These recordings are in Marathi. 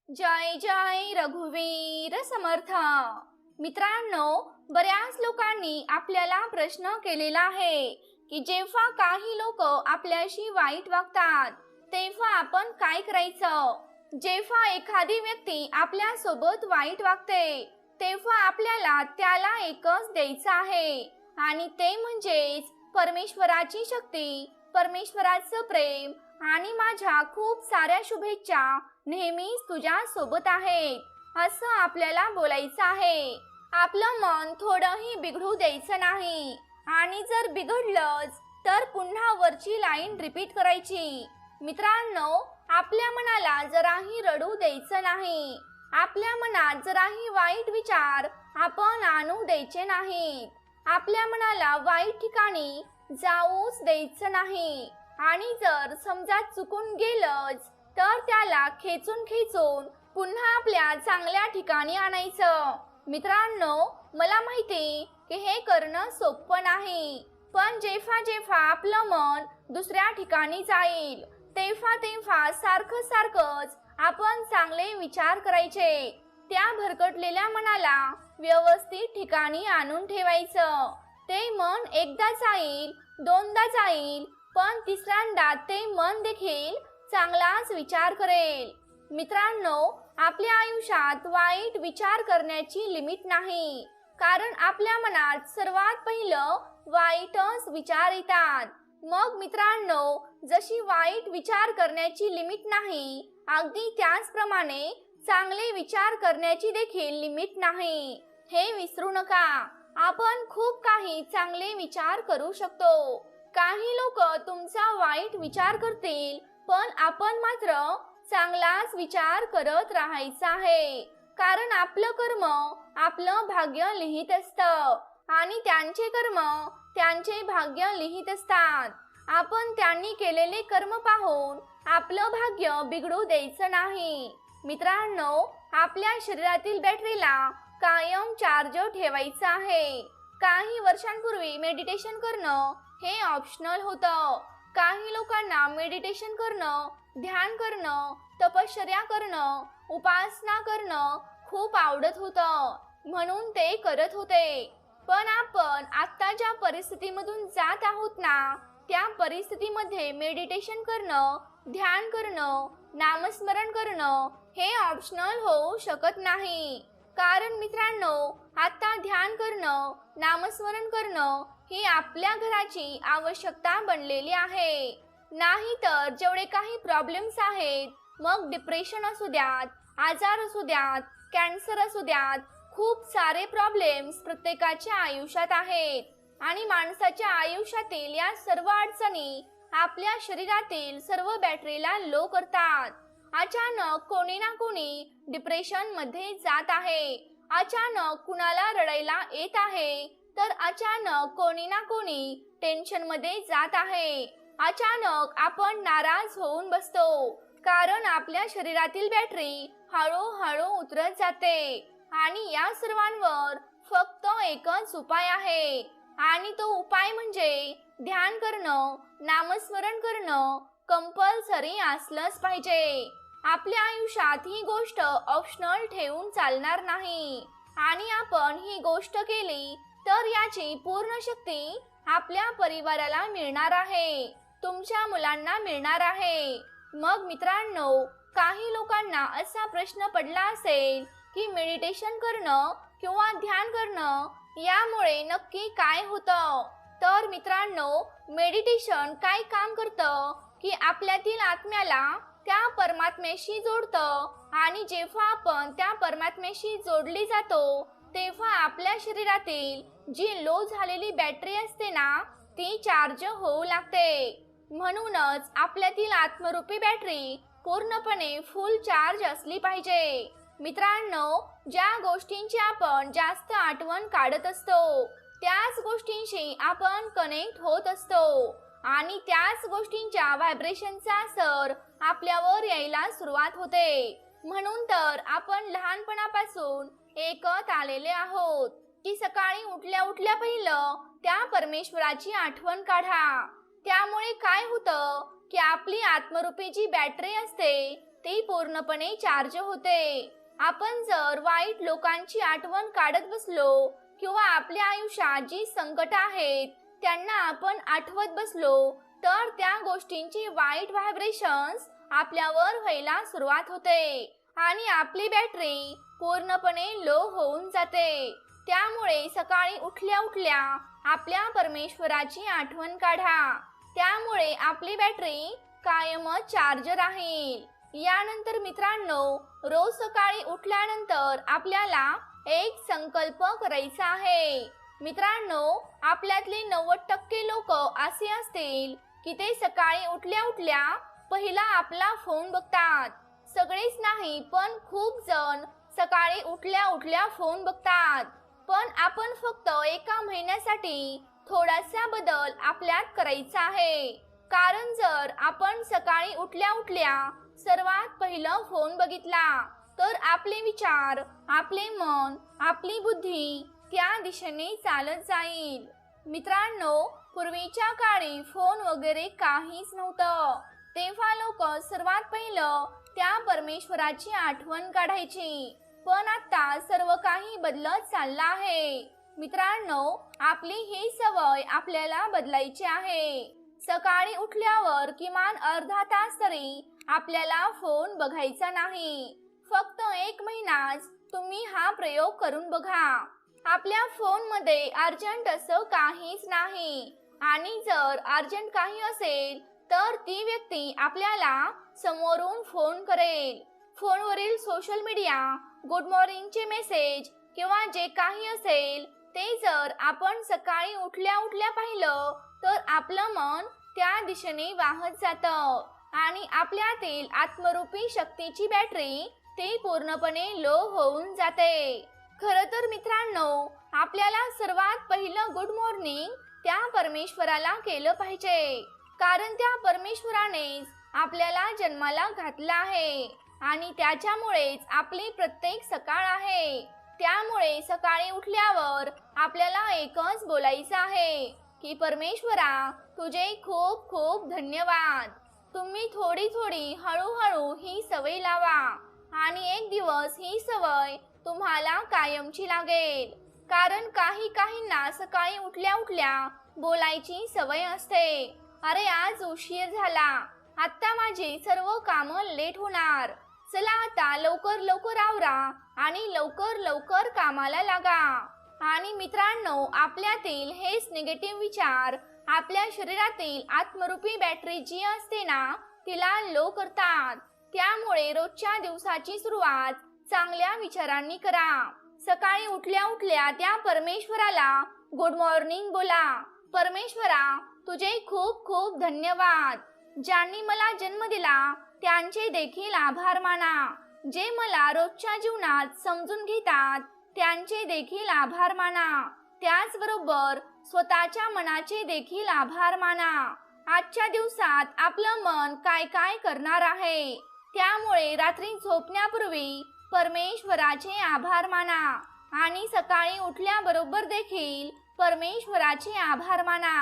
जय जय रघुवीर समर्थ. मित्रांनो, बऱ्याच लोकांनी आपल्याला प्रश्न केलेला आहे की जेव्हा काही लोक आपल्याशी वाईट वागतात तेव्हा आपण काय करायचं. जेव्हा एखादी व्यक्ती आपल्या सोबत वाईट वागते तेव्हा आपल्याला त्याला एकच द्यायचं आहे आणि ते म्हणजेच परमेश्वराची शक्ती, परमेश्वराचं प्रेम आणि माझ्या खूप साऱ्या शुभेच्छा नेहमीच तुझ्या सोबत आहेत असं आपल्याला बोलायचं आहे. आपलं मन थोडंही बिघडू द्यायचं नाही आणि जर बिघडलंच तर पुन्हा वरची लाईन रिपीट करायची. मित्रांनो, आपल्या मनाला जराही रडू द्यायचं नाही. आपल्या मनात जराही वाईट विचार आपण आणू द्यायचे नाहीत. आपल्या मनाला वाईट ठिकाणी जाऊच द्यायचं नाही आणि जर समजा चुकून गेलंच तर त्याला खेचून खेचून पुन्हा आपल्या चांगल्या ठिकाणी आणायचं. मित्रांनो, मला माहिती की हे करणं सोपं नाही, पण जेव्हा जेव्हा आपलं मन दुसऱ्या ठिकाणी जाईल तेव्हा तेव्हा सारखंच आपण चांगले विचार करायचे. त्या भरकटलेल्या मनाला व्यवस्थित ठिकाणी आणून ठेवायचं. ते मन एकदा जाईल, दोनदा जाईल, पण तिसऱ्यांदा ते मन देखील चांगलाच विचार करेल. मित्रांनो, आपल्या आयुष्यात वाईट विचार करण्याची लिमिट नाही, कारण आपल्या मनात सर्वात पहिलं वाईटच विचार येतात. मग मित्रांनो, जशी वाईट विचार करण्याची लिमिट नाही, अगदी त्याचप्रमाणे चांगले विचार करण्याची देखील लिमिट नाही. हे विसरू नका. आपण खूप काही चांगले विचार करू शकतो. काही लोक तुमचा वाईट विचार करतील, पण आपण मात्र चांगलाच विचार करत राहायचा आहे, कारण आपलं कर्म आपलं भाग्य लिहित असतं आणि त्यांचे कर्म त्यांचे भाग्य लिहित असतात. आपण त्यांनी केलेले कर्म पाहून आपलं भाग्य बिघडू द्यायचं नाही. मित्रांनो, आपल्या शरीरातील बॅटरीला कायम चार्ज ठेवायचं आहे. काही वर्षांपूर्वी मेडिटेशन करणं हे ऑप्शनल होतं. काही लोकांना मेडिटेशन करणं, ध्यान करणं, तपश्चर्या करणं, उपासना करणं खूप आवडत होतं, म्हणून ते करत होते. पण आपण आता ज्या परिस्थितीमधून जात आहोत ना, त्या परिस्थितीमध्ये मेडिटेशन करणं, ध्यान करणं, नामस्मरण करणं हे ऑप्शनल होऊ शकत नाही. कारण मित्रांनो, आता ध्यान करणं, नामस्मरण करणं ही आपल्या घराची आवश्यकता बनलेली आहे. नाही तर जेवढे काही प्रॉब्लेम्स आहेत, मग डिप्रेशन असू द्यात, आजार असू द्यात, कॅन्सर असू द्यात, खूप सारे प्रॉब्लेम्स प्रत्येकाच्या आयुष्यात आहेत आणि माणसाच्या आयुष्यातील या सर्व अडचणी आपल्या शरीरातील सर्व बॅटरीला लो करतात. अचानक कोणी ना कोणी डिप्रेशन मध्ये जात आहे, अचानक कुणाला रडायला येत आहे, तर अचानक कोणी ना कोणी टेन्शन मध्ये जात आहे. अचानक आपण नाराज होऊन बसतो, कारण आपल्या शरीरातील बॅटरी हळूहळू उतरत जाते आणि या सर्वांवर फक्त एकच उपाय आहे आणि तो उपाय म्हणजे ध्यान करणं, नामस्मरण करणं कंपल्सरी असलंच पाहिजे. आपल्या आयुष्यात ही गोष्ट ऑप्शनल ठेवून चालणार नाही आणि आपण ही गोष्ट केली तर याची पूर्ण शक्ती आपल्या परिवाराला मिळणार आहे, तुमच्या मुलांना मिळणार आहे. मग मित्रांनो, काही लोकांना असा प्रश्न पडला असेल की मेडिटेशन करणं किंवा ध्यान करणं यामुळे नक्की काय होतं. तर मित्रांनो, मेडिटेशन काय काम करतं की आपल्यातील आत्म्याला त्या परमात्म्याशी जोडतं आणि जेव्हा आपण त्या परमात्म्याशी जोडली जातो तेव्हा आपल्या शरीरातील जी लो झालेली बॅटरी असते ना, ती चार्ज होऊ लागते. म्हणूनच आपल्यातील आत्मरूपी बॅटरी पूर्णपणे फुल चार्ज असली पाहिजे. मित्रांनो, ज्या गोष्टींची आपण जास्त आठवण काढत असतो त्याच गोष्टींशी आपण कनेक्ट होत असतो आणि त्याच गोष्टींच्या व्हायब्रेशनचा असर आपल्यावर यायला सुरुवात होते. म्हणून तर आपण लहानपणापासून एकत आलेले आहोत की सकाळी उठल्या उठल्या पहिलं त्या परमेश्वराची आठवण काढा. त्यामुळे काय होतं की आपली आत्मरूपी जी बॅटरी असते ते पूर्णपणे चार्ज होते. आपण जर वाईट लोकांची आठवण काढत बसलो किंवा आपल्या आयुष्यात जी संकट आहेत त्यांना आपण आठवत बसलो तर त्या गोष्टींची वाईट व्हायब्रेशन्स आपल्यावर व्हायला सुरुवात होते आणि आपली बॅटरी पूर्णपणे लो होऊन जाते. त्यामुळे सकाळी उठल्या उठल्या आपल्या परमेश्वराची आठवण काढा. त्यामुळे आपली बॅटरी कायमच चार्ज राहील. यानंतर मित्रांनो, रोज सकाळी उठल्यानंतर आपल्याला एक संकल्प करायचा आहे. मित्रांनो, आपल्यातले 90% लोक असे असतील की ते सकाळी उठल्या उठल्या पहिला आपला फोन बघतात. सगळेच नाही, पण खूप जण सकाळी उठल्या उठल्या फोन बघतात. पण आपण फक्त एका महिन्यासाठी थोडासा बदल आपल्यात करायचा आहे. कारण जर आपण सकाळी उठल्या उठल्या सर्वात पहिलं फोन बघितला तर आपले विचार, आपले मन, आपली बुद्धी त्या दिशेने चालत जाईल. मित्रांनो, पूर्वीच्या काळी फोन वगैरे काहीच नव्हतं. तेव्हा लोक सर्वात पहिलं त्या परमेश्वराची आठवण काढायची. पण आता सर्व काही बदलत चाललं आहे. मित्रांनो, आपली ही सवय आपल्याला बदलायची आहे. सकाळी उठल्यावर किमान अर्धा तास तरी आपल्याला फोन बघायचा नाही. फक्त 1 महिनाच तुम्ही हा प्रयोग करून बघा. आपल्या फोनमध्ये अर्जंट असं काहीच नाही आणि जर अर्जंट काही असेल तर ती व्यक्ती आपल्याला समोरून फोन करेल. फोनवरील सोशल मीडिया, गुड मॉर्निंगचे मेसेज किंवा जे काही असेल ते जर आपण सकाळी उठल्या उठल्या पाहिलं तर आपलं मन त्या दिशेने वाहत जातं आणि आपल्यातील आत्मरूपी शक्तीची बॅटरी ती पूर्णपणे लो होऊन जाते. खरं तर मित्रांनो, आपल्याला सर्वात पहिलं गुड मॉर्निंग त्या परमेश्वराला केलं पाहिजे. कारण त्या परमेश्वरानेच आपल्याला जन्माला घातलं आहे आणि त्याच्यामुळेच आपली प्रत्येक सकाळ आहे. त्यामुळे सकाळी उठल्यावर आपल्याला एकच बोलायचं आहे की परमेश्वरा, तुझे खूप खूप धन्यवाद. तुम्ही थोडी थोडी हळूहळू ही सवय लावा आणि एक दिवस ही सवय तुम्हाला कायमची लागेल. कारण काहींना सकाळी उठल्या उठल्या बोलायची सवय असते. अरे, आज उशीर झाला, आता माझी सर्व कामं लेट होणार, चला आता लवकर लवकर आवरा आणि लवकर लवकर कामाला लागा. आणि मित्रांनो, आपल्यातील हेच निगेटिव्ह विचार आपल्या शरीरातील आत्मरूपी बॅटरी जी असते ना तिला लो करतात. त्यामुळे रोजच्या दिवसाची सुरुवात चांगल्या विचारांनी करा. सकाळी उठल्या उठल्या त्या परमेश्वराला गुड मॉर्निंग बोला. परमेश्वरा, तुझे खूप खूप धन्यवाद. ज्यांनी मला जन्म दिला त्यांचे देखील आभार माना. जे मला रोजच्या जीवनात समजून घेतात त्यांचे देखील आभार माना. त्याचबरोबर स्वतःच्या मनाचे देखील आभार माना. आजच्या दिवसात आपलं मन काय काय करणार आहे. त्यामुळे रात्री झोपण्यापूर्वी परमेश्वराचे आभार माना आणि सकाळी उठल्याबरोबर देखील परमेश्वराचे आभार माना.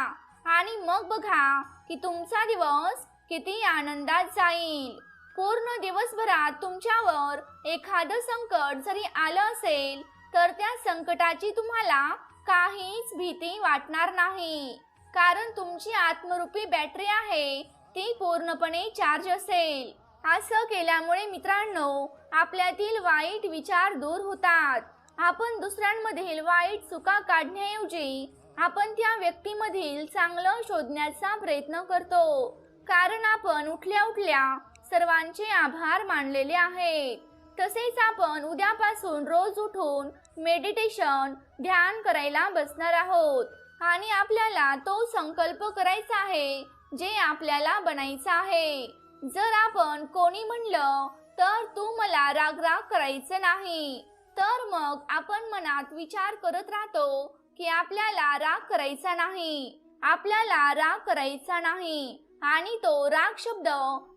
आणि मग बघा की तुमचा दिवस किती आनंदात जाईल. पूर्ण दिवसभरात तुमच्यावर एखादं संकट जरी आलं असेल तर त्या संकटाची तुम्हाला काहीच भीती वाटणार नाही. कारण तुमची आत्मरूपी बॅटरी आहे ती पूर्णपणे चार्ज असेल. असं केल्यामुळे मित्रांनो, आपल्यातील वाईट विचार दूर होतात. आपण दुसऱ्यांमधील वाईट चुका काढण्याऐवजी आपण त्या व्यक्तीमधील चांगलं शोधण्याचा प्रयत्न करतो. कारण आपण उठल्या उठल्या सर्वांचे आभार मानलेले आहेत. तसेच आपण उद्यापासून रोज उठून मेडिटेशन, ध्यान करायला बसणार आहोत आणि आपल्याला तो संकल्प करायचा आहे जे आपल्याला बनायचा आहे. जर आपण कोणी म्हणलं तर तू मला राग करायचं नाही, तर मग आपण मनात विचार करत राहतो की आपल्याला राग करायचा नाही, आपल्याला राग करायचा नाही आणि तो राग शब्द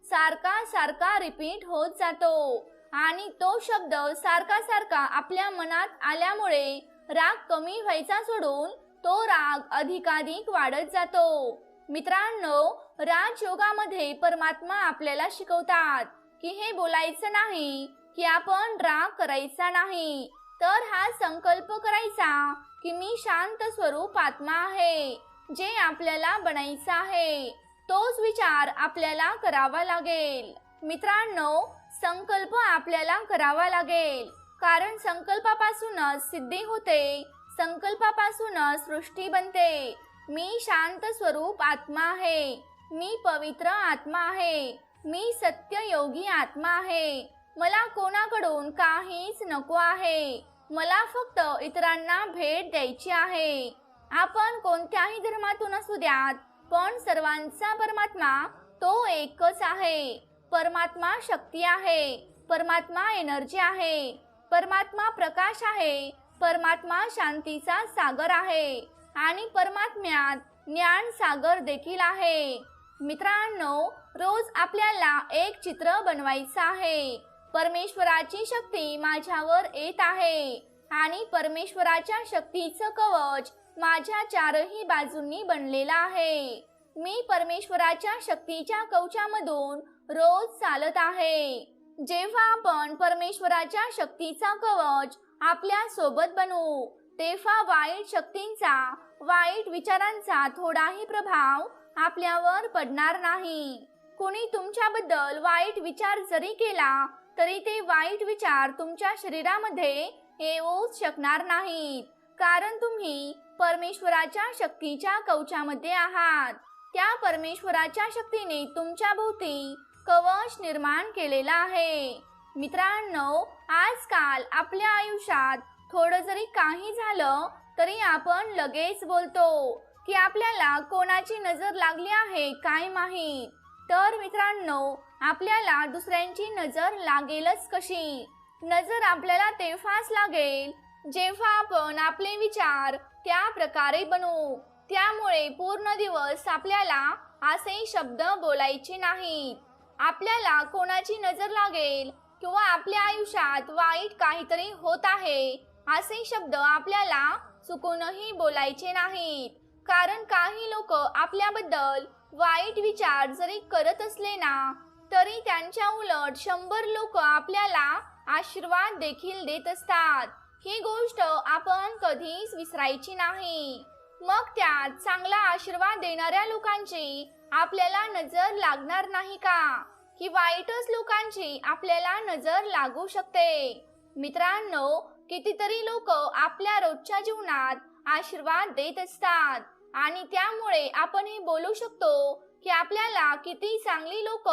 सारखा सारखा रिपीट होत जातो आणि तो शब्द सारखा सारखा आपल्या मनात आल्यामुळे राग कमी व्हायचा सोडून तो राग अधिकाधिक वाढत जातो. मित्रांनो, राजयोगामध्ये परमात्मा आपल्याला शिकवतात की हे बोलायचं नाही की आपण राग करायचा नाही, तर हा संकल्प करायचा की मी शांत स्वरूप आत्मा आहे. जे आपल्याला बनायचं आहे तोच विचार आपल्याला करावा लागेल. मित्रांनो, संकल्प आपल्याला करावा लागेल, कारण संकल्पापासूनच सिद्धी होते, संकल्पापासूनच सृष्टी बनते. मी शांत स्वरूप आत्मा आहे, मी पवित्र आत्मा आहे, मी सत्य योगी आत्मा आहे. मला कोणाकडून काहीच नको आहे, मला फक्त इतरांना भेट द्यायची आहे. आपण कोणत्याही धर्मातून असू द्यात, पण सर्वांचा परमात्मा तो एकच आहे. परमात्मा शक्ती आहे, परमात्मा एनर्जी आहे, परमात्मा प्रकाश आहे, परमात्मा शांतीचा सागर आहे आणि परमात्म्यात ज्ञान सागर देखील आहे. मित्रांनो, रोज आपल्याला एक चित्र बनवायचं आहे. परमेश्वराची शक्ती माझ्यावर येत आहे आणि परमेश्वराच्या शक्तीचं कवच माझ्या चारही बाजूंनी बनलेलं आहे. मी परमेश्वराच्या शक्तीच्या कवचामधून रोज चालत आहे. जेव्हा आपण परमेश्वराच्या शक्तीचा कवच आपल्या सोबत बनवू, तेव्हा वाईट शक्तींचा, वाईट विचारांचा थोडाही प्रभाव आपल्यावर पडणार नाही. कोणी तुमच्याबद्दल वाईट विचार जरी केला तरी ते वाईट विचार तुमच्या शरीरामध्ये येऊच शकणार नाहीत, कारण तुम्ही परमेश्वराच्या शक्तीच्या कवचामध्ये आहात. त्या परमेश्वराच्या शक्तीने तुमच्या भोवती कवच निर्माण केलेला आहे. मित्रांनो, आजकाल आपल्या आयुष्यात थोडं जरी काही झालं तरी आपण लगेच बोलतो की आपल्याला कोणाची नजर लागली आहे काय माहीत. तर मित्रांनो, आपल्याला दुसऱ्यांची नजर लागेलच कशी? नजर आपल्याला तेव्हाच लागेल जेव्हा आपण आपले विचार त्या प्रकारे बनवू. त्यामुळे पूर्ण दिवस आपल्याला असे शब्द बोलायचे नाहीत. आपल्याला कोणाची नजर लागेल किंवा आपल्या आयुष्यात वाईट काहीतरी होत आहे असे शब्द आपल्याला चुकूनही बोलायचे नाहीत, कारण काही लोक आपल्याबद्दल वाईट विचार जरी करत असले ना तरी त्यांच्या उलट 100 लोक आपल्याला आशीर्वाद देखील देत असतात. ही गोष्ट आपण कधीच विसरायची नाही. मग त्या चांगला आशीर्वाद देणाऱ्या लोकांची आपल्याला नजर लागणार नाही का, की वाईटच लोकांची आपल्याला नजर लागू शकते? मित्रांनो, कितीतरी लोक आपल्या रोजच्या जीवनात आशीर्वाद देत असतात आणि त्यामुळे आपण हे बोलू शकतो की आपल्याला किती चांगली लोक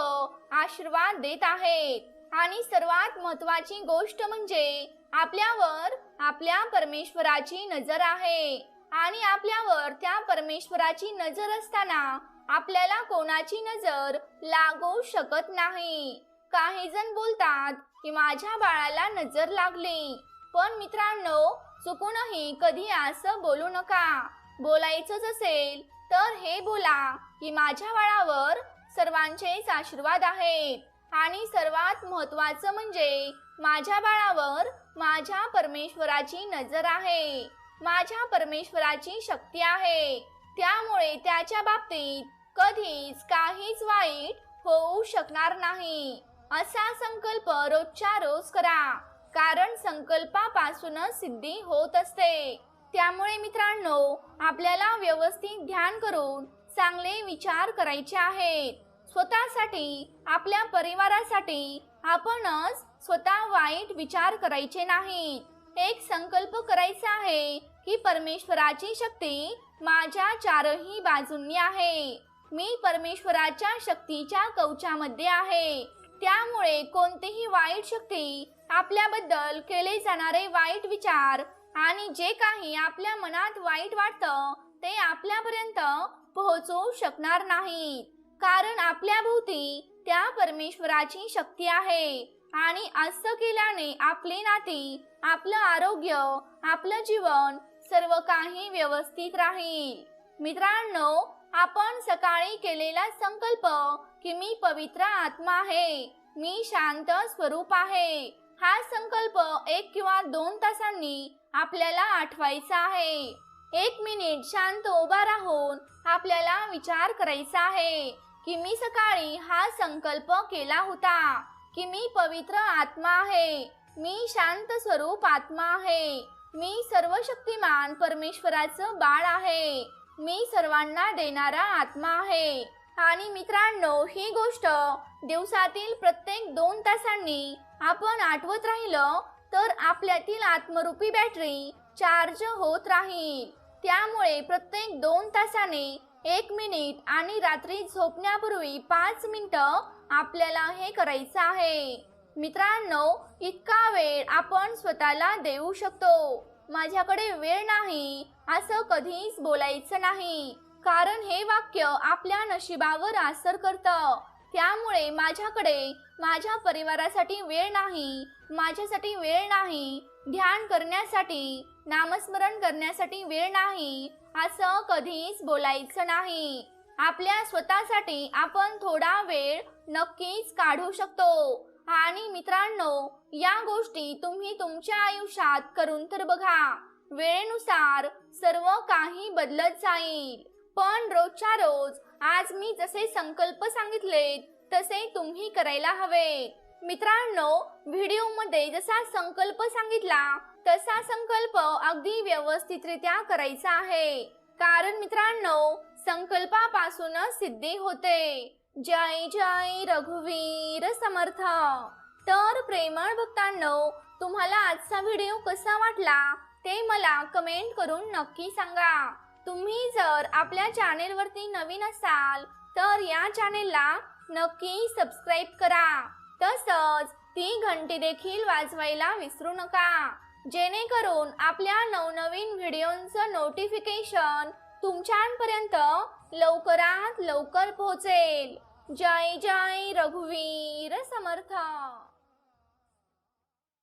आशीर्वाद देत आहेत. आणि सर्वात महत्त्वाची गोष्ट म्हणजे आपल्यावर आपल्या परमेश्वराची नजर आहे आणि आपल्यावर त्या परमेश्वराची नजर असताना आपल्याला कोणाची नजर लागू शकत नाही. काही जण बोलतात की माझ्या बाळाला नजर लागली, पण मित्रांनो, चुकूनही कधी असं बोलू नका. बोलायचंच असेल तर हे बोला की माझ्या बाळावर सर्वांचेच आशीर्वाद आहेत आणि सर्वात महत्त्वाचं म्हणजे माझ्या बाळावर माझ्या परमेश्वराची नजर आहे, माझ्या परमेश्वराची शक्ती आहे. त्यामुळे त्याच्या बाबतीत कधीच काहीच वाईट होऊ शकणार नाही. असा संकल्प रोजच्या रोज करा, कारण संकल्पापासूनच सिद्धी होत असते. त्यामुळे मित्रांनो, आपल्याला व्यवस्थित ध्यान करून चांगले विचार करायचे आहेत. स्वतःसाठी, आपल्या परिवारासाठी आपणच स्वतः वाईट विचार करायचे नाहीत. एक संकल्प करायचा आहे की परमेश्वराची शक्ती माझ्या चारही बाजूंनी आहे. मी परमेश्वराच्या शक्तीच्या कवचामध्ये आहे. त्यामुळे कोणतीही वाईट शक्ती, आपल्याबद्दल केले जाणारे वाईट विचार आणि जे काही आपल्या मनात वाईट वाटतं ते आपल्यापर्यंत पोहोचू शकणार नाहीत, कारण आपल्या भोवती त्या परमेश्वराची शक्ती आहे. आणि असं केल्याने आपली नाती, आपलं आरोग्य, आपलं जीवन सर्व काही व्यवस्थित राहील. मित्रांनो, आपण सकाळी केलेला संकल्प की मी पवित्र आत्मा आहे, मी शांत स्वरूप आहे, हा संकल्प 1 किंवा 2 तासांनी आपल्याला आठवायचा आहे. 1 मिनिट शांत उभा राहून आपल्याला विचार करायचा आहे की मी सकाळी हा संकल्प केला होता की मी पवित्र आत्मा आहे, मी शांत स्वरूप आत्मा आहे, मी सर्वशक्तिमान परमेश्वराचं बाळ आहे, मी सर्वांना देणारा आत्मा आहे. आणि मित्रांनो, ही गोष्ट दिवसातील प्रत्येक 2 तासांनी आपण आठवत राहिलं तर आपल्यातील आत्मरूपी बॅटरी चार्ज होत राहील. त्यामुळे प्रत्येक 2 तासाने 1 मिनिट आणि रात्री झोपण्यापूर्वी 5 मिनिटं आपल्याला हे करायचं आहे. मित्रांनो, इतका वेळ आपण स्वतःला देऊ शकतो. माझ्याकडे वेळ नाही असं कधीच बोलायचं नाही, कारण हे वाक्य आपल्या नशिबावर असर करतं. त्यामुळे माझ्याकडे माझ्या परिवारासाठी वेळ नाही, माझ्यासाठी वेळ नाही, ध्यान करण्यासाठी, नामस्मरण करण्यासाठी वेळ नाही असं कधीच बोलायचं नाही. आपल्या स्वतःसाठी आपण थोडा वेळ नक्कीच काढू शकतो. आणि मित्रांनो, या गोष्टी तुम्ही तुमच्या आयुष्यात करून तर बघा. वेळेनुसार सर्व काही बदलत जाईल. पण रोजच्या रोज आज मी जसे संकल्प सांगितले तसे तुम्ही करायला हवे. मित्रांनो, व्हिडिओमध्ये जसा संकल्प सांगितला तसा संकल्प अगदी व्यवस्थितरित्या करायचा आहे. कारण मित्रांनो, संकल्पापासूनच सिद्धी होते. जय जय रघुवीर समर्थ. तर प्रेमळ भक्तांनो, तुम्हाला आजचा व्हिडिओ कसा वाटला ते मला कमेंट करून नक्की सांगा. तुम्ही जर आपल्या चॅनेलवरती नवीन असाल तर या चॅनेलला नक्की सबस्क्राईब करा. तसंच ती घंटी देखील वाजवायला विसरू नका, जेणेकरून आपल्या नवनवीन व्हिडिओंचं नोटिफिकेशन तुमच्यापर्यंत लवकरात लवकर पोहोचेल. जय जय रघुवीर समर्थ.